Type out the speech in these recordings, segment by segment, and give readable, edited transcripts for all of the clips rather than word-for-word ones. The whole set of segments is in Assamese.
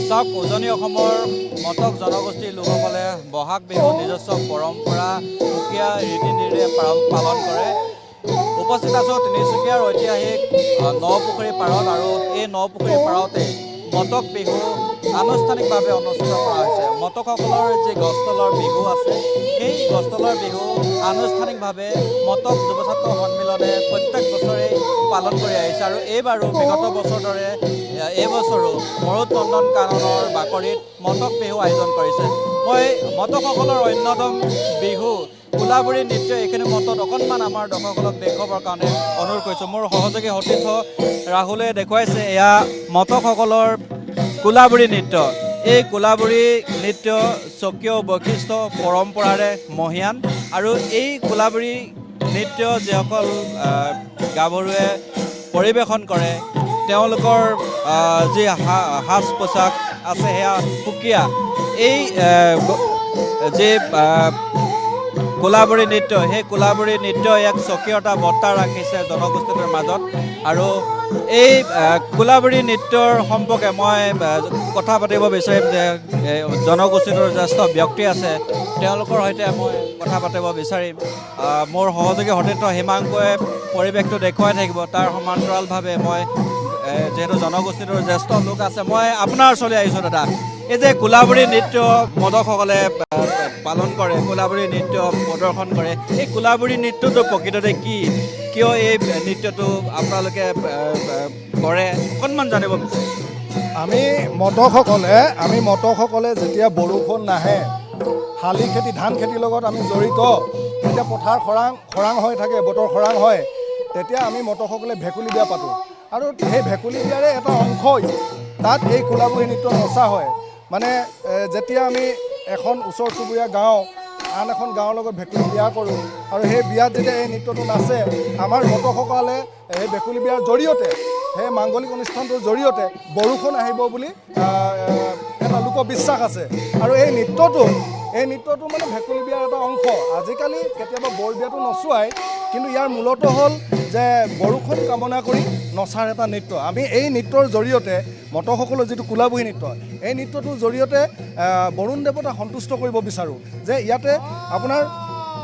চাওক উজনি অসমৰ মটক জনগোষ্ঠীৰ লোকসকলে বহাগ বিহু নিজস্ব পৰম্পৰা সুকীয়া ৰীতি নীতিৰে পালন কৰে। উপস্থিত আছোঁ তিনিচুকীয়াৰ ঐতিহাসিক নপুখুৰী পাৰত আৰু এই নপুখুৰী পাৰতে মটক বিহু আনুষ্ঠানিকভাৱে অনুষ্ঠিত কৰা হৈছে। মটকসকলৰ যি গছতলৰ বিহু আছে সেই গছতলৰ বিহু আনুষ্ঠানিকভাৱে মটক যুৱ ছাত্ৰ সন্মিলনে প্ৰত্যেক বছৰেই পালন কৰি আহিছে আৰু এইবাৰো বিগত বছৰ দৰে এইবছৰো মৰুত নন্দন কাননৰ বাকৰিত মটক বিহু আয়োজন কৰিছে। মই মটকসকলৰ অন্যতম বিহু কোলাবুৰী নৃত্য এইখিনি মটত অকণমান আমাৰ দৰ্শকসকলক দেখুৱাবৰ কাৰণে অনুৰোধ কৰিছোঁ। মোৰ সহযোগী সতীৰ্থ ৰাহুলে দেখুৱাইছে এয়া মটকসকলৰ কোলাবুৰী নৃত্য। এই কোলাবুৰী নৃত্য স্বকীয় বৈশিষ্ট্য পৰম্পৰাৰে মহীয়ান আৰু এই কোলাবুৰী নৃত্য যিসকল গাভৰুৱে পৰিৱেশন কৰে তেওঁলোকৰ যি সাজ পোছাক আছে সেয়া সুকীয়া। এই যি কোলাবুৰী নৃত্য সেই কোলাবুৰী নৃত্যই এক স্বকীয়তা বৰ্তাই ৰাখিছে জনগোষ্ঠীটোৰ মাজত আৰু এই কোলাবুৰী নৃত্যৰ সম্পৰ্কে মই কথা পাতিব বিচাৰিম যে জনগোষ্ঠীটোৰ জ্যেষ্ঠ ব্যক্তি আছে তেওঁলোকৰ সৈতে মই কথা পাতিব বিচাৰিম। মোৰ সহযোগী সতীৰ্থ হিমাংকুৱে পৰিৱেশটো দেখুৱাই থাকিব, তাৰ সমান্তৰালভাৱে মই যিহেতু জনগোষ্ঠীটোৰ জ্যেষ্ঠ লোক আছে মই আপোনাৰ ওচৰলৈ আহিছোঁ। দাদা, এই যে কোলাবুৰী নৃত্য মটকসকলে পালন কৰে, কোলাবুৰী নৃত্য প্ৰদৰ্শন কৰে, এই কোলাবুৰী নৃত্যটো প্ৰকৃততে কি, কিয় এই নৃত্যটো আপোনালোকে কৰে অকণমান জানিব বিচাৰিম। আমি মটকসকলে যেতিয়া বৰষুণ নাহে, শালি খেতি ধান খেতিৰ লগত আমি জড়িত, যেতিয়া পথাৰ খৰাং হৈ থাকে, বতৰ খৰাং হয়, তেতিয়া আমি মটকসকলে ভেকুলী বিয়া পাতোঁ আৰু সেই ভেকুলী বিয়াৰে এটা অংশই তাত এই কোলাবুৰী নৃত্য নচা হয়। মানে যেতিয়া আমি এখন ওচৰ চুবুৰীয়া গাঁও আন এখন গাঁৱৰ লগত ভেকুলী বিয়া কৰোঁ আৰু সেই বিয়াত যেতিয়া এই নৃত্যটো নাচে, আমাৰ মটকসকলে সেই ভেকুলী বিয়াৰ জৰিয়তে, সেই মাংগলিক অনুষ্ঠানটোৰ জৰিয়তে বৰষুণ আহিব বুলি এটা লোকবিশ্বাস আছে আৰু এই নৃত্যটো মানে ভেকুলী বিয়াৰ এটা অংশ। আজিকালি কেতিয়াবা বৰ বিয়াটো নচুৱাই, কিন্তু ইয়াৰ মূলত হ'ল যে বৰষুণ কামনা কৰি নচাৰ এটা নৃত্য। আমি এই নৃত্যৰ জৰিয়তে মটকসকলৰ যিটো কোলাবুৰী নৃত্য, এই নৃত্যটোৰ জৰিয়তে বৰুণ দেৱতাক সন্তুষ্ট কৰিব বিচাৰোঁ যে ইয়াতে আপোনাৰ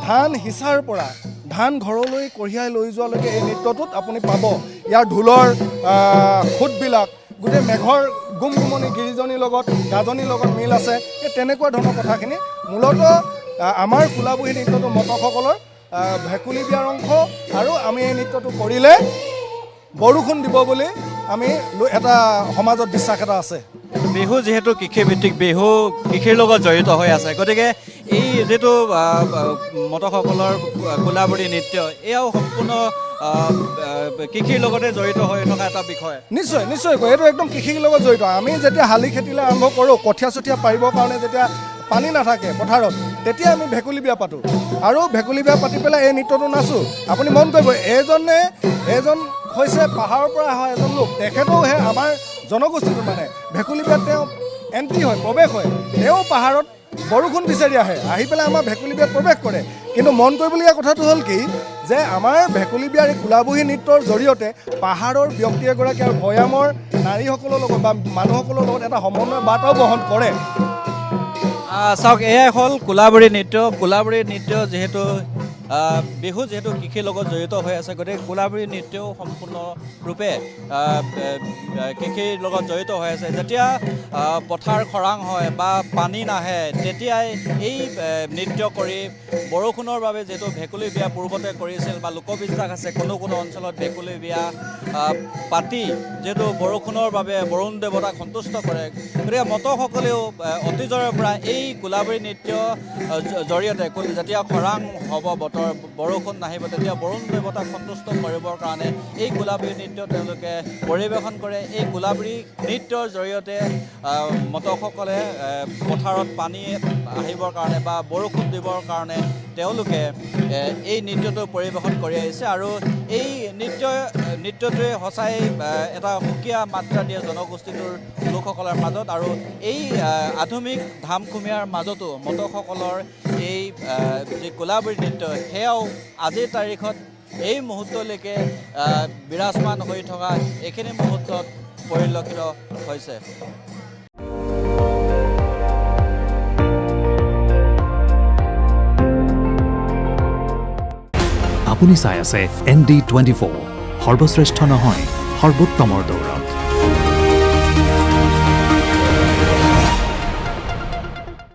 ধান সিঁচাৰ পৰা ধান ঘৰলৈ কঢ়িয়াই লৈ যোৱালৈকে এই নৃত্যটোত আপুনি পাব ইয়াৰ ঢোলৰ খুঁটবিলাক, গোটেই মেঘৰ গুমগুমনি গিৰিজনীৰ লগত গাজনিৰ লগত মিল আছে। এই তেনেকুৱা ধৰণৰ কথাখিনি মূলত আমাৰ কোলাবুৰী নৃত্যটো মটকসকলৰ ভেকুলী বিয়াৰ অংশ আৰু আমি এই নৃত্যটো কৰিলে বৰষুণ দিব বুলি আমি এটা সমাজত বিশ্বাস এটা আছে। বিহু যিহেতু কৃষিভিত্তিক, বিহু কৃষিৰ লগত জড়িত হৈ আছে, গতিকে এই যিটো মটকসকলৰ কোলাবুৰী নৃত্য এয়াও সম্পূৰ্ণ কৃষিৰ লগতে জড়িত হৈ থকা এটা বিষয়। নিশ্চয়কৈ এইটো একদম কৃষিৰ লগত জড়িত। আমি যেতিয়া শালি খেতিলৈ আৰম্ভ কৰোঁ, কঠীয়া চঠীয়া পাৰিবৰ কাৰণে যেতিয়া পানী নাথাকে পথাৰত, তেতিয়া আমি ভেকুলী বিয়া পাতোঁ আৰু ভেকুলী বিয়া পাতি পেলাই এই নৃত্যটো নাচোঁ। আপুনি মন কৰিব, এজন হৈছে পাহাৰৰ পৰা অহা এজন লোক, তেখেতেওহে আমাৰ জনগোষ্ঠীটো মানে ভেকুলী বিয়াত তেওঁ এণ্ট্ৰি হয়, প্ৰৱেশ হয়। তেওঁ পাহাৰত বৰষুণ বিচাৰি আহি পেলাই আমাৰ ভেকুলী বিয়াত প্ৰৱেশ কৰে। কিন্তু মন কৰিবলগীয়া কথাটো হ'ল কি যে আমাৰ ভেকুলী বিয়াৰ এই কোলাবুৰী নৃত্যৰ জৰিয়তে পাহাৰৰ ব্যক্তি এগৰাকী আৰু ভৈয়ামৰ নাৰীসকলৰ লগত বা মানুহসকলৰ লগত এটা সমন্বয় বাৰ্তাও বহন কৰে। চাওক, এয়াই হ'ল কোলাবুৰী নৃত্য। কোলাবুৰী নৃত্য যিহেতু বিহু যিহেতু কৃষিৰ লগত জড়িত হৈ আছে, গতিকে কোলাবুৰী নৃত্যও সম্পূৰ্ণৰূপে কৃষিৰ লগত জড়িত হৈ আছে। যেতিয়া পথাৰ খৰাং হয় বা পানী নাহে, তেতিয়াই এই নৃত্য কৰি বৰষুণৰ বাবে যিহেতু ভেকুলী বিয়া পূৰ্বতে কৰিছিল বা লোকবিশ্বাস আছে কোনো অঞ্চলত ভেকুলী বিয়া পাতি যিহেতু বৰষুণৰ বাবে বৰুণ দেৱতাক সন্তুষ্ট কৰে, গতিকে মটকসকলেও অতীজৰে পৰা এই কোলাবুৰী নৃত্য জৰিয়তে যেতিয়া খৰাং হ'ব, বৰষুণ নাহিব, তেতিয়া বৰুণ দেৱতাক সন্তুষ্ট কৰিবৰ কাৰণে এই কোলাবুৰী নৃত্য তেওঁলোকে পৰিৱেশন কৰে। এই কোলাবুৰী নৃত্যৰ জৰিয়তে মটকসকলে পথাৰত পানী আহিবৰ কাৰণে বা বৰষুণ দিবৰ কাৰণে তেওঁলোকে এই নৃত্যটো পৰিৱেশন কৰি আহিছে আৰু এই নৃত্যটোৱে সঁচাই এটা সুকীয়া মাত্ৰা দিয়ে জনগোষ্ঠীটোৰ লোকসকলৰ মাজত আৰু এই আধুনিক ধামখুমীয়াৰ মাজতো মটকসকলৰ এই যি কোলাবুৰী নৃত্য সেয়াও আজিৰ তাৰিখত এই মুহূৰ্তলৈকে বিৰাজমান হৈ থকা এইখিনি মুহূৰ্তত পৰিলক্ষিত হৈছে। আপুনি চাই আছে ND24 সৰ্বশ্ৰেষ্ঠ নহয় সৰ্বোত্তমৰ দৌৰত